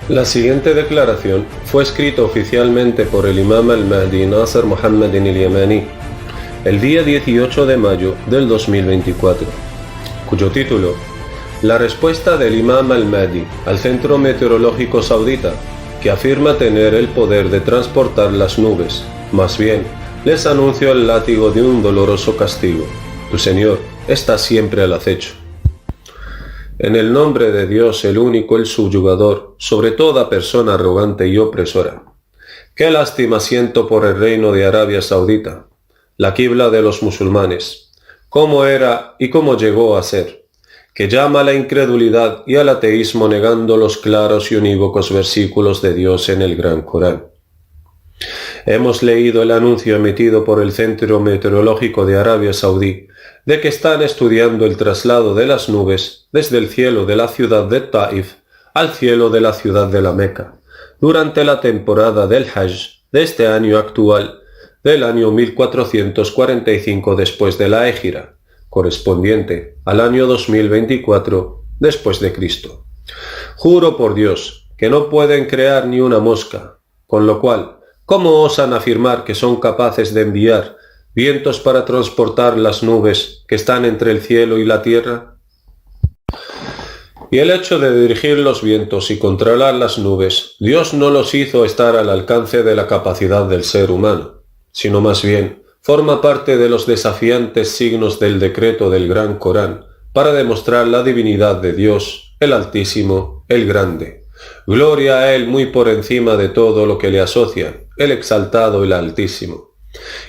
La siguiente declaración fue escrita oficialmente por el imam al-Mahdi Nasser Muhammad al-Yamani el día 18 de mayo del 2024, cuyo título: La respuesta del imam al-Mahdi al centro meteorológico saudita, que afirma tener el poder de transportar las nubes. Más bien, les anuncio el látigo de un doloroso castigo. Tu Señor está siempre al acecho. En el nombre de Dios, el único, el subyugador, sobre toda persona arrogante y opresora. Qué lástima siento por el reino de Arabia Saudita, la quibla de los musulmanes, cómo era y cómo llegó a ser, que llama a la incredulidad y al ateísmo negando los claros y unívocos versículos de Dios en el Gran Corán. Hemos leído el anuncio emitido por el Centro Meteorológico de Arabia Saudí de que están estudiando el traslado de las nubes desde el cielo de la ciudad de Taif al cielo de la ciudad de la Meca, durante la temporada del Hajj de este año actual, del año 1445 después de la Égira, correspondiente al año 2024 después de Cristo. Juro por Dios que no pueden crear ni una mosca, con lo cual, ¿cómo osan afirmar que son capaces de enviar vientos para transportar las nubes que están entre el cielo y la tierra? Y el hecho de dirigir los vientos y controlar las nubes, Dios no los hizo estar al alcance de la capacidad del ser humano, sino más bien forma parte de los desafiantes signos del decreto del Gran Corán para demostrar la divinidad de Dios, el Altísimo, el Grande. Gloria a Él muy por encima de todo lo que le asocian, el Exaltado, el Altísimo.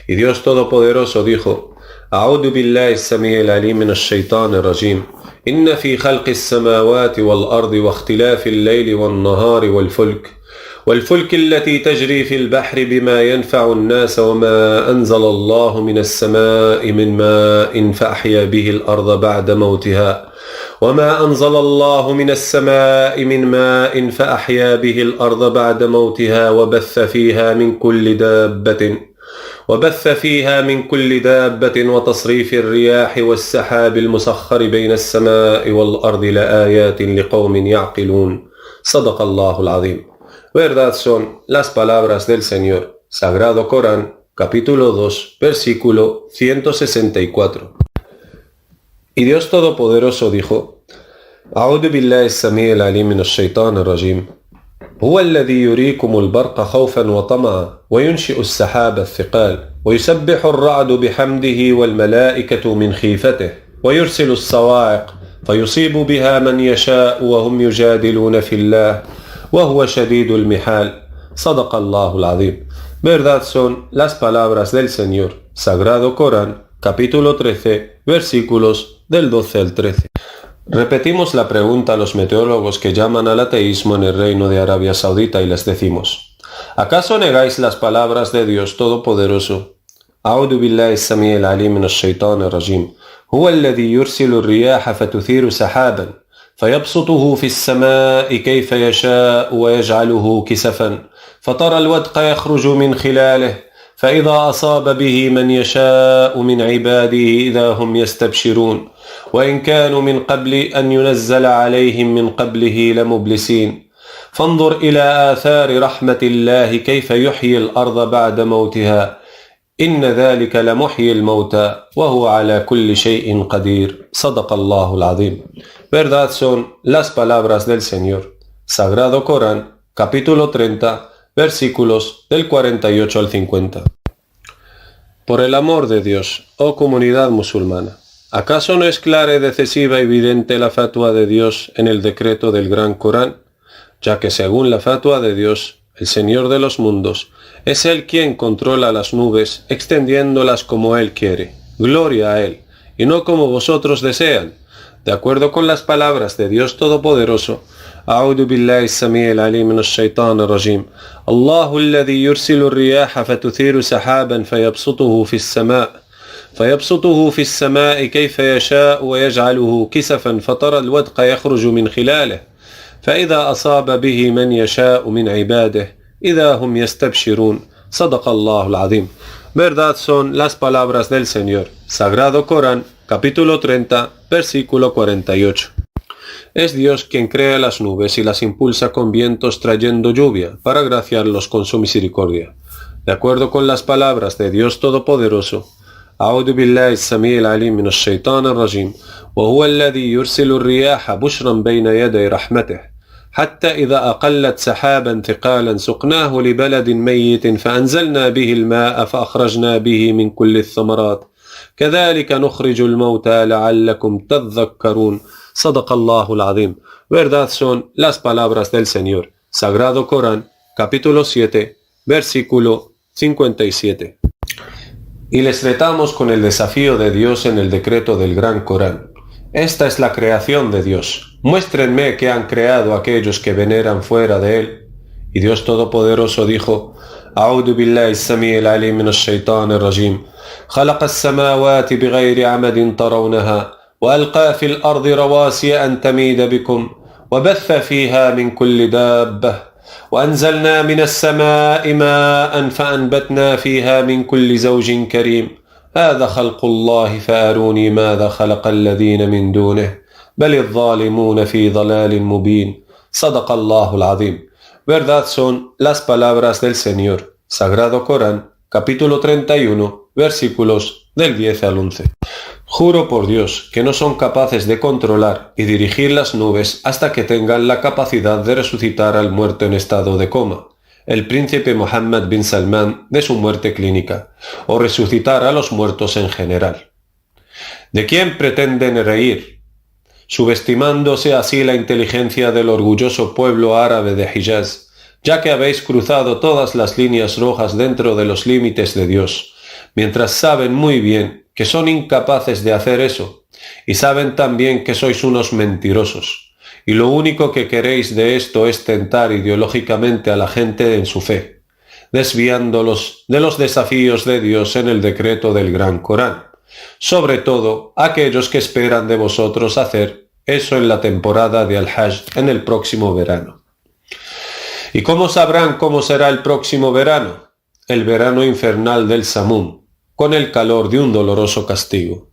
Y Dios Todopoderoso dijo: A'udhu billahi as-sami'il alim minash shaitanir rajim. Inna fi khalqis samawati wal ardi wa ikhtilafil layli wan nahari wal fulk التي تجري في البحر بما ينفع الناس وما أنزل الله من السماء من ماء فأحيا به الأرض بعد موتها وما أنزل الله من السماء من ماء فأحيا به الأرض بعد موتها وبث فيها من كل دابة وتصريف الرياح والسحاب المسخر بين السماء والأرض لآيات لقوم يعقلون. صدق الله العظيم. Verdad son las palabras del Señor. Sagrado Corán, capítulo 2, versículo 164. Y Dios Todopoderoso dijo: A'udhu billahi as-sami'il alim minash shaitanir rajim. هو الذي يريكم البرق خوفا وطمعا وينشئ السحاب الثقال ويسبح الرعد بحمده والملائكة من خيفته ويرسل الصواعق فيصيب بها من يشاء وهم يجادلون في الله وهو شديد المحال. صدق الله العظيم. Verdad son las palabras del Señor. Sagrado Corán, capítulo 13, versículos del 12 al 13. Repetimos la pregunta a los meteorólogos que llaman al ateísmo en el reino de Arabia Saudita y les decimos: ¿acaso negáis las palabras de Dios Todopoderoso? A'udhu billahi as-sami'il alim minash shaitanir rajim. Huwa alladhi yursilu ar-riyaha fatuthiru sahaban فيبسطه في السماء كيف يشاء ويجعله كسفا فترى الودق يخرج من خلاله فإذا أصاب به من يشاء من عباده إذا هم يستبشرون وإن كانوا من قبل أن ينزل عليهم من قبله لمبلسين فانظر إلى آثار رحمة الله كيف يحيي الأرض بعد موتها إن ذلك لمحيي الموتى وهو على كل شيء قدير. صدق الله العظيم. Verdad son las palabras del Señor. Sagrado Corán, capítulo 30, versículos del 48 al 50. Por el amor de Dios, oh comunidad musulmana, ¿acaso no es clara y decisiva y evidente la fatua de Dios en el decreto del Gran Corán? Ya que según la fatua de Dios, el Señor de los mundos, es Él quien controla las nubes, extendiéndolas como Él quiere. Gloria a Él, y no como vosotros desean. De acuerdo con las palabras de Dios Todopoderoso, A'udhu billahi as-sami'il alim minash shaitanir rajim. Allahu alladhi yursilu ar-riyaha fatuthiru sahaban fayabsutuhu fi as-sama'i kayfa yasha'u wa yaj'aluhu kisafan fatara al-wadqa yakhruju min khilalihi فإذا أصاب به من يشاء من عباده إذا هم يستبشرون. صدق الله العظيم. Verdad son las palabras del Señor. Sagrado Corán, capítulo 30, versículo 48. Es Dios quien crea las nubes y las impulsa con vientos trayendo lluvia para agraciarlos con su misericordia. De acuerdo con las palabras de Dios Todopoderoso, أعوذ بالله السميع العليم من الشيطان الرجيم وهو الذي يرسل الرياح بشرا بين يدي رحمته حتى إذا أقلت سحابا ثقالا سقناه لبلد ميت فأنزلنا به الماء فأخرجنا به من كل الثمرات كذلك نخرج الموتى لعلكم تذكرون صدق الله العظيم. Verdad son las palabras del Señor. Sagrado Corán, capítulo 7, versículo 57. Y les retamos con el desafío de Dios en el decreto del Gran Corán. Esta es la creación de Dios. Muéstrenme qué han creado aquellos que veneran fuera de Él. Y Dios Todopoderoso dijo, أعوذ بالله السميع العليم من الشيطان الرجيم خلق السماوات بغير عمد ترونها وألقى في الأرض رواسي أن تميد بكم وبث فيها من كل دابة وأنزلنا من السماء ماء فأنبتنا فيها من كل زوج كريم هذا خلق الله فأروني ماذا خلق الذين من دونه بل الظالمون في ضلال مبين صدق الله العظيم. Verdad son las palabras del Señor. Sagrado Corán, capítulo 31, versículos del 10 al 11. Juro por Dios que no son capaces de controlar y dirigir las nubes hasta que tengan la capacidad de resucitar al muerto en estado de coma, el príncipe Mohammed bin Salman de su muerte clínica, o resucitar a los muertos en general. ¿De quién pretenden reír? Subestimándose así la inteligencia del orgulloso pueblo árabe de Hijaz, ya que habéis cruzado todas las líneas rojas dentro de los límites de Dios, mientras saben muy bien que son incapaces de hacer eso, y saben también que sois unos mentirosos, y lo único que queréis de esto es tentar ideológicamente a la gente en su fe, desviándolos de los desafíos de Dios en el decreto del Gran Corán, sobre todo aquellos que esperan de vosotros hacer eso en la temporada de Al-Hajj en el próximo verano. ¿Y cómo sabrán cómo será el próximo verano? El verano infernal del Samum, con el calor de un doloroso castigo.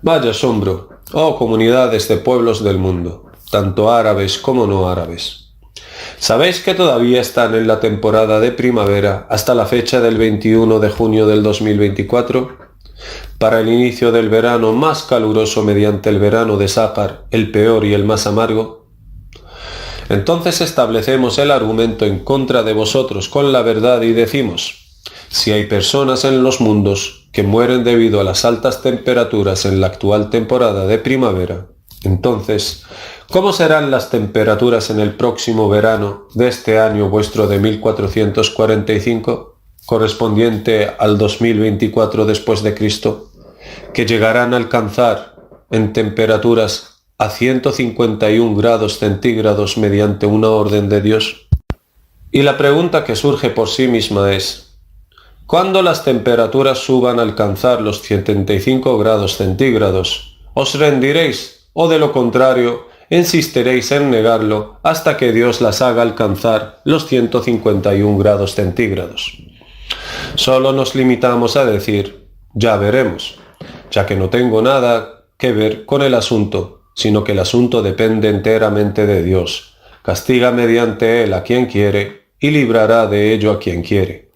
Vaya asombro, oh comunidades de pueblos del mundo, tanto árabes como no árabes. ¿Sabéis que todavía están en la temporada de primavera hasta la fecha del 21 de junio del 2024? Para el inicio del verano más caluroso mediante el verano de Sácar, el peor y el más amargo. Entonces establecemos el argumento en contra de vosotros con la verdad y decimos: si hay personas en los mundos que mueren debido a las altas temperaturas en la actual temporada de primavera, entonces, ¿cómo serán las temperaturas en el próximo verano de este año vuestro de 1445, correspondiente al 2024 después de Cristo, que llegarán a alcanzar en temperaturas a 151 grados centígrados mediante una orden de Dios? Y la pregunta que surge por sí misma es: cuando las temperaturas suban a alcanzar los 75 grados centígrados, ¿os rendiréis o de lo contrario insistiréis en negarlo hasta que Dios las haga alcanzar los 151 grados centígrados? Solo nos limitamos a decir, ya veremos, ya que no tengo nada que ver con el asunto, sino que el asunto depende enteramente de Dios. Castiga mediante él a quien quiere y librará de ello a quien quiere.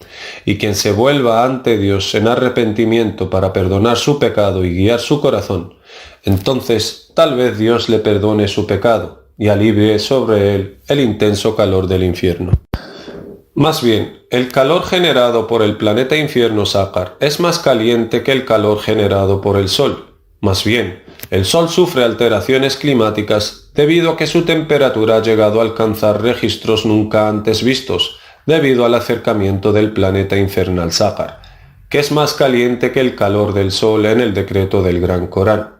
Y quien se vuelva ante Dios en arrepentimiento para perdonar su pecado y guiar su corazón, entonces tal vez Dios le perdone su pecado y alivie sobre él el intenso calor del infierno. Más bien, el calor generado por el planeta infierno Sácar es más caliente que el calor generado por el Sol. Más bien, el Sol sufre alteraciones climáticas debido a que su temperatura ha llegado a alcanzar registros nunca antes vistos, debido al acercamiento del planeta infernal Sácar, que es más caliente que el calor del Sol en el decreto del Gran Corán.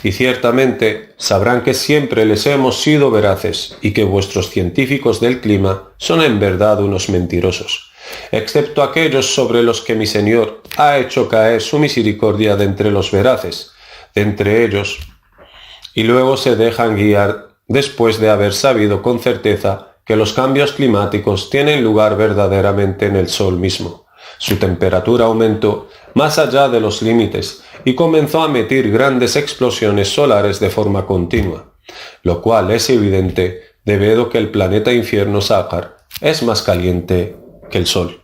Y ciertamente sabrán que siempre les hemos sido veraces y que vuestros científicos del clima son en verdad unos mentirosos, excepto aquellos sobre los que mi Señor ha hecho caer su misericordia de entre los veraces, de entre ellos, y luego se dejan guiar después de haber sabido con certeza que los cambios climáticos tienen lugar verdaderamente en el Sol mismo. Su temperatura aumentó más allá de los límites y comenzó a emitir grandes explosiones solares de forma continua, lo cual es evidente debido a que el planeta infierno Sácar es más caliente que el Sol.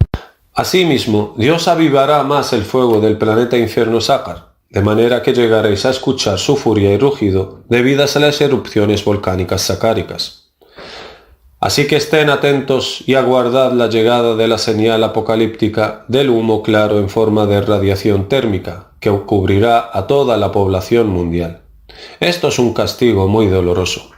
Asimismo, Dios avivará más el fuego del planeta infierno Sácar, de manera que llegaréis a escuchar su furia y rugido debidas a las erupciones volcánicas sacáricas. Así que estén atentos y aguardad la llegada de la señal apocalíptica del humo claro en forma de radiación térmica, que cubrirá a toda la población mundial. Esto es un castigo muy doloroso,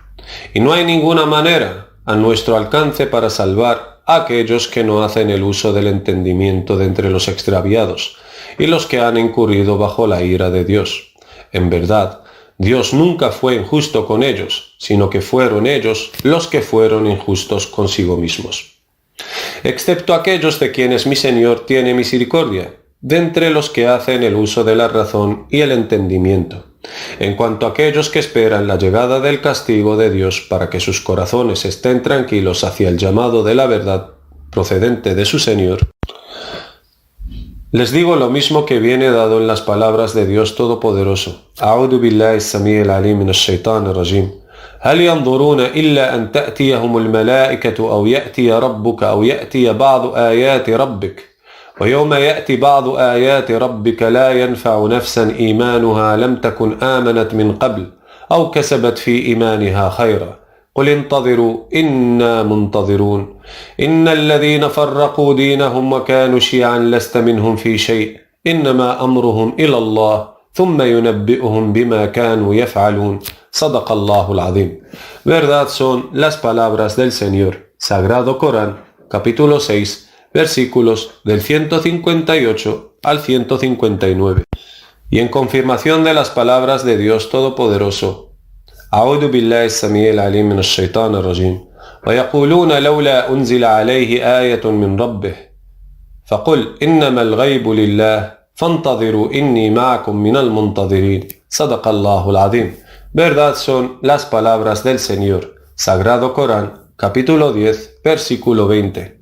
y no hay ninguna manera a nuestro alcance para salvar a aquellos que no hacen el uso del entendimiento de entre los extraviados, y los que han incurrido bajo la ira de Dios. En verdad, Dios nunca fue injusto con ellos, sino que fueron ellos los que fueron injustos consigo mismos. Excepto aquellos de quienes mi Señor tiene misericordia, de entre los que hacen el uso de la razón y el entendimiento, en cuanto a aquellos que esperan la llegada del castigo de Dios para que sus corazones estén tranquilos hacia el llamado de la verdad procedente de su Señor. Les digo lo mismo que viene dado en las palabras de Dios Todopoderoso. A'udhu billahi as-sami'il alim minash shaitanir rajim. هل ينظرون إلا أن تأتيهم الملائكة أو يأتي ربك أو يأتي بعض آيات ربك ويوم يأتي بعض آيات ربك لا ينفع نفسا إيمانها لم تكن آمنت من قبل أو كسبت في إيمانها خيرا قل انتظروا إنا منتظرون إن الذين فرقوا دينهم وكانوا شيعا لست منهم في شيء إنما أمرهم إلى الله ثم ينبئهم بما كانوا يفعلون صدق الله العظيم. Verdad son las palabras del Señor. Sagrado Corán, capítulo 6, versículos del 158 al 159. Y en confirmación de las palabras de Dios Todopoderoso, أعوذ بالله السميع العليم من الشيطان الرجيم ويقولون لولا أنزل عليه آية من ربه فقل إنما الغيب لله فانتظروا إني معكم من المنتظرين صدق الله العظيم. Verdad son las palabras del Señor. Sagrado Corán, capítulo 10, versículo 20.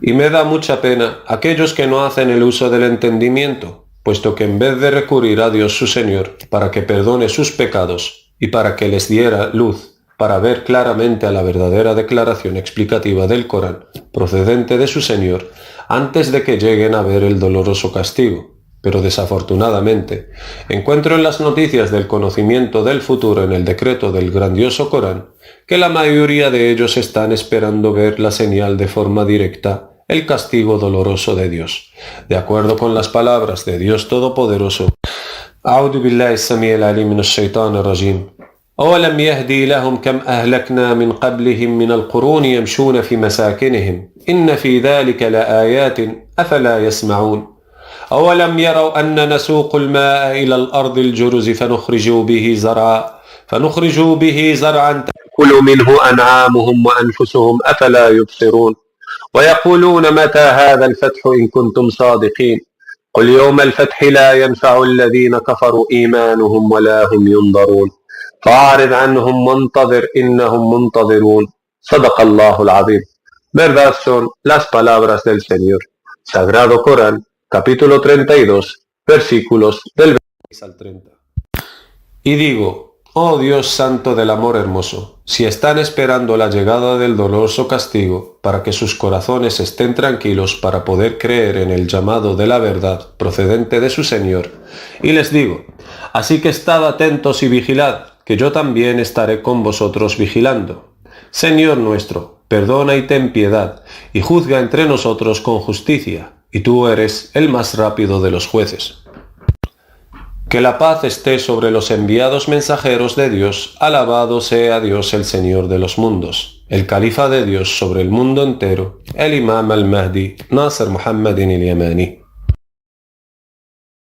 Y me da mucha pena aquellos que no hacen el uso del entendimiento, puesto que en vez de recurrir a Dios su Señor para que perdone sus pecados y para que les diera luz para ver claramente a la verdadera declaración explicativa del Corán procedente de su Señor, antes de que lleguen a ver el doloroso castigo. Pero desafortunadamente, encuentro en las noticias del conocimiento del futuro en el decreto del grandioso Corán, que la mayoría de ellos están esperando ver la señal de forma directa, el castigo doloroso de Dios. De acuerdo con las palabras de Dios Todopoderoso, A'udhu billahi as-sami'il alim minash shaitanir rajim. أولم يهدي لهم كم أهلكنا من قبلهم من القرون يمشون في مساكنهم إن في ذلك لآيات أفلا يسمعون أولم يروا أن نسوق الماء إلى الأرض الجرز فنخرج به زرعا تأكل منه أنعامهم وأنفسهم أفلا يبصرون ويقولون متى هذا الفتح إن كنتم صادقين قل يوم الفتح لا ينفع الذين كفروا إيمانهم ولا هم ينظرون فأعرض عنهم وانتظر إنهم منتظرون صدق الله العظيم. Verdad son las palabras del Señor. Sagrado Corán, capítulo 32, versículos del 26 al 30. Y digo, oh Dios santo del amor hermoso, si están esperando la llegada del doloroso castigo para que sus corazones estén tranquilos para poder creer en el llamado de la verdad procedente de su Señor, y les digo, así que estad atentos y vigilad, que yo también estaré con vosotros vigilando. Señor nuestro, perdona y ten piedad, y juzga entre nosotros con justicia, y tú eres el más rápido de los jueces. Que la paz esté sobre los enviados mensajeros de Dios, alabado sea Dios el Señor de los mundos, el Califa de Dios sobre el mundo entero, el Imam al-Mahdi, Nasr Muhammadin al-Yamani.